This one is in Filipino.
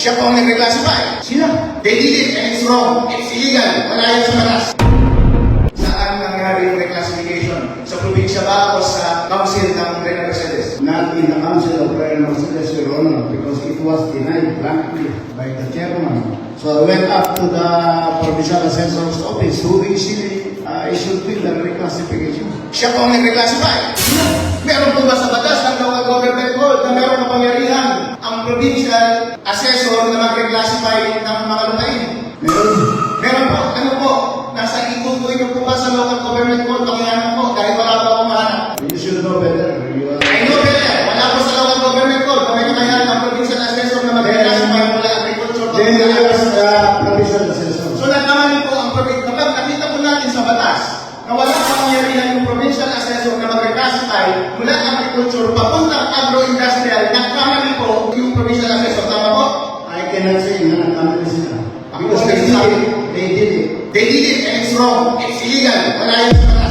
Siya po ang nag-reclassify. Sila. They did it and it's wrong. It's illegal. Wala yan sa batas. Saan nangyari yung reclassification? Sa probinsya ba o sa council ng Reina Mercedes? Not in the Council of Prayer Mercedes, Your Honor, because it was denied blankly by the chairman. So I went up to the Provincial Assessor's Office who actually issued the reclassification. Siya po ang nag-reclassify. Meron po ba sa batas ng local government code na meron kapangyarihan ang provincial assessor na mag-reclassify ng mga lupain? Meron. Meron po. Ano po? Nasa ikutuin niyo po ba sa local government code? Pakiyanan po dahil wala pa akong mahanap. You should know better. I know better. Wala po sa local government code. Kami kakayanan ang provincial assessor na mag-reclassify mula agriculture. Then there was the Provincial Assessor. So nagkamali po ang provincial. Kapag nakita po natin sa batas na wala kapangyarihan yung provincial assessor na mag-reclassify mula agriculture papuntang agro-industrial, nagkamali po yung provincial assessor. Tama po? I cannot say na nagkamali sila. Ako Because po, they did it. They did it and it's wrong. It's illegal. Wala yan sa batas.